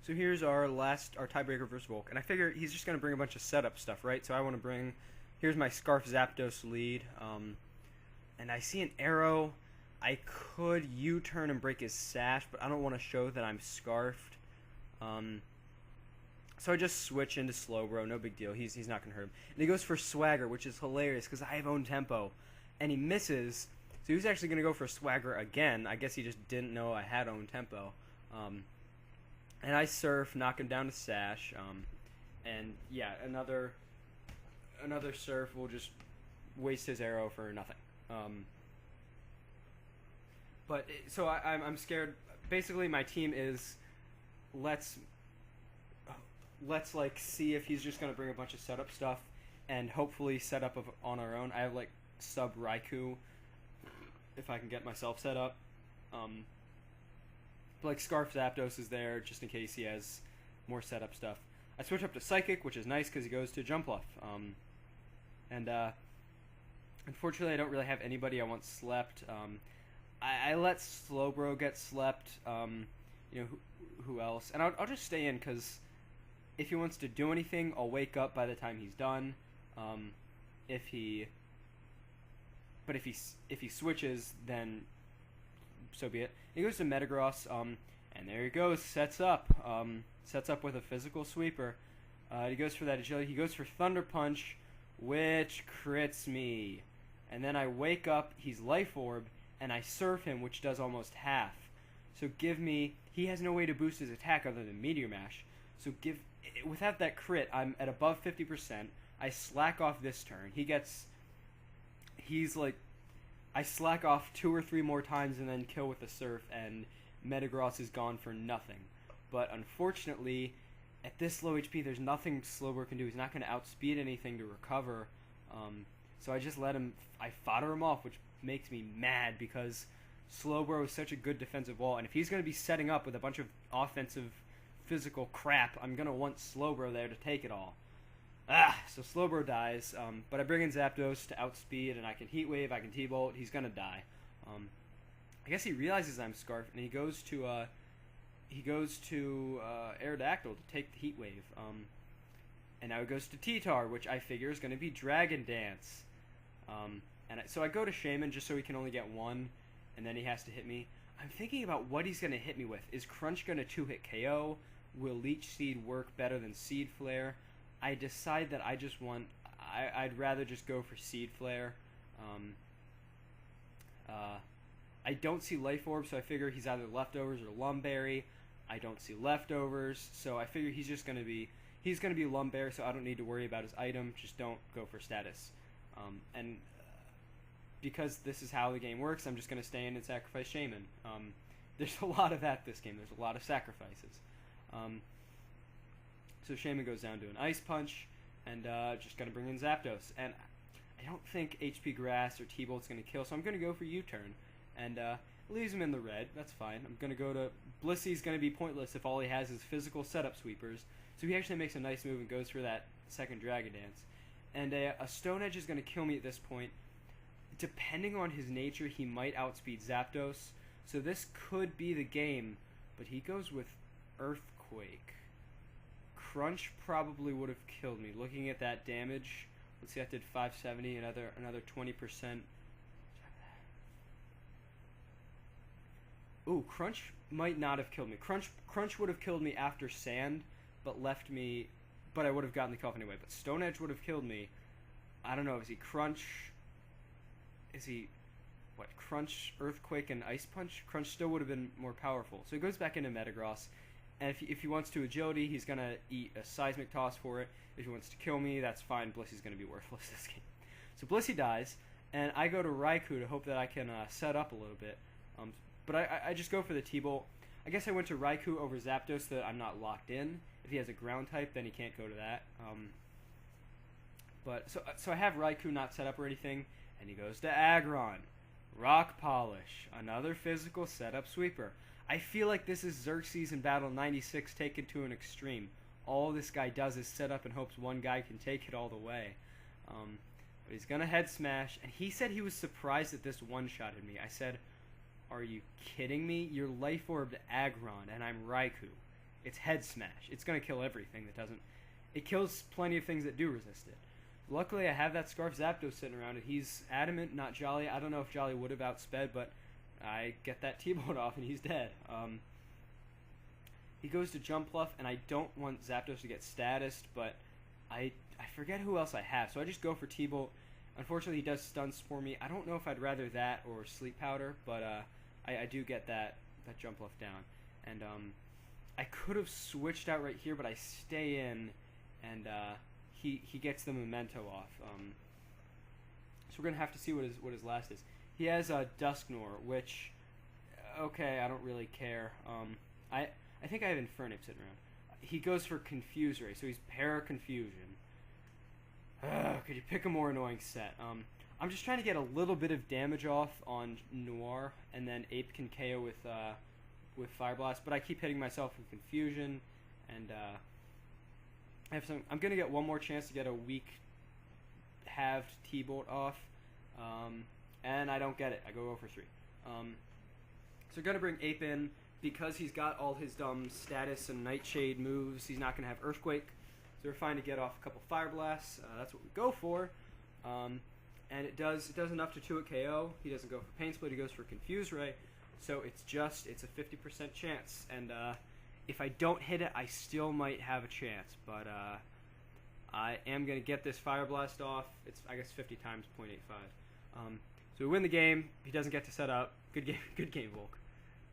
So here's our tiebreaker versus Volk, and I figure he's just gonna bring a bunch of setup stuff, right? So I want to bring. Here's my Scarf Zapdos lead, and I see an arrow. I could U-turn and break his sash, but I don't want to show that I'm scarfed. So I just switch into Slowbro, no big deal. He's not gonna hurt him. And he goes for Swagger, which is hilarious because I have own tempo, and he misses. So he was actually gonna go for Swagger again. I guess he just didn't know I had own tempo. And I surf, knock him down to sash. And yeah, another surf will just waste his arrow for nothing. So I'm scared. Basically, my team is let's like see if he's just gonna bring a bunch of setup stuff and hopefully set up on our own. I have like sub Raikou if I can get myself set up. But like Scarf Zapdos is there just in case he has more setup stuff. I switch up to Psychic, which is nice because he goes to Jumpluff. Unfortunately, I don't really have anybody I want slept. I let Slowbro get slept. Who else? And I'll just stay in because if he wants to do anything, I'll wake up by the time he's done. If he switches, then so be it. He goes to Metagross, and there he goes. Sets up with a physical sweeper. He goes for that agility. He goes for Thunder Punch, which crits me. And then I wake up. He's Life Orb, and I surf him, which does almost half. So he has no way to boost his attack other than Meteor Mash. So without that crit, I'm at above 50%. I slack off this turn. I slack off 2 or 3 more times and then kill with the surf, and Metagross is gone for nothing. But unfortunately, at this low HP, there's nothing Slowbro can do. He's not going to outspeed anything to recover. So I just I fodder him off, which makes me mad because Slowbro is such a good defensive wall, and if he's going to be setting up with a bunch of offensive physical crap, I'm going to want Slowbro there to take it all. So Slowbro dies, but I bring in Zapdos to outspeed, and I can Heat Wave, I can T-Bolt, he's going to die. I guess he realizes I'm Scarf, and he goes to Aerodactyl to take the Heat Wave. And now he goes to T-Tar, which I figure is going to be Dragon Dance. So I go to Shaman just so he can only get 1, and then he has to hit me. I'm thinking about what he's going to hit me with. Is Crunch going to 2-hit KO? Will Leech Seed work better than Seed Flare? I decide that I'd rather just go for Seed Flare. I don't see Life Orb, so I figure he's either Leftovers or Lumberry. I don't see Leftovers, so I figure he's going to be Lumberry, so I don't need to worry about his item. Just don't go for status. Because this is how the game works, I'm just going to stay in and sacrifice Shaman. There's a lot of that this game. There's a lot of sacrifices. So Shaman goes down to an Ice Punch, and just going to bring in Zapdos. And I don't think HP Grass or T-Bolt's going to kill, so I'm going to go for U-Turn. And leaves him in the red. That's fine. I'm going to go to... Blissy's going to be pointless if all he has is physical setup sweepers. So he actually makes a nice move and goes for that second Dragon Dance. And a Stone Edge is going to kill me at this point. Depending on his nature, he might outspeed Zapdos. So this could be the game, but he goes with Earthquake. Crunch probably would have killed me. Looking at that damage, let's see, that did 570, another 20%. Ooh, Crunch might not have killed me. Crunch would have killed me after Sand, but I would have gotten the kill off anyway. But Stone Edge would have killed me. I don't know, is he Crunch? Crunch, Earthquake, and Ice Punch? Crunch still would have been more powerful. So he goes back into Metagross, and if he wants to Agility, he's going to eat a Seismic Toss for it. If he wants to kill me, that's fine. Blissy's going to be worthless this game. So Blissey dies, and I go to Raikou to hope that I can set up a little bit. But I just go for the T-Bolt. I guess I went to Raikou over Zapdos so that I'm not locked in. If he has a ground type, then he can't go to that. So I have Raikou not set up or anything, and he goes to Aggron. Rock Polish, another physical setup sweeper. I feel like this is Xerxes in Battle 96 taken to an extreme. All this guy does is set up and hopes one guy can take it all the way. But he's going to head smash, and he said he was surprised that this one-shotted me. I said, are you kidding me? You're Life Orbed Aggron, and I'm Raikou. it's Head Smash. It's going to kill everything that doesn't. It kills plenty of things that do resist it. Luckily, I have that Scarf Zapdos sitting around, and he's adamant, not Jolly. I don't know if Jolly would have outsped, but I get that T-Bolt off, and he's dead. He goes to Jump Bluff, and I don't want Zapdos to get statused, but I forget who else I have, so I just go for T-Bolt. Unfortunately, he does Stun Spore me. I don't know if I'd rather that or Sleep Powder, but I do get that Jump Bluff down. And I could have switched out right here, but I stay in, and he gets the Memento off. So we're going to have to see what his last is. He has a Dusknoir, which, okay, I don't really care. I think I have Infernape sitting around. He goes for Confuse Ray, so he's Para-Confusion. Could you pick a more annoying set? I'm just trying to get a little bit of damage off on Noir, and then Ape can KO with Fire Blast, but I keep hitting myself with Confusion, and I'm going to get one more chance to get a weak halved T-Bolt off, and I don't get it. I go 0 for 3. So going to bring Ape in. Because he's got all his dumb status and Nightshade moves, he's not going to have Earthquake. So we're fine to get off a couple Fire Blasts. That's what we go for. And it does enough to 2-hit KO. He doesn't go for Pain Split, he goes for Confuse Ray. So it's a 50% chance. And if I don't hit it, I still might have a chance. But I am going to get this Fire Blast off. It's, I guess, 50 times 0.85. So we win the game. He doesn't get to set up. Good game, Volk.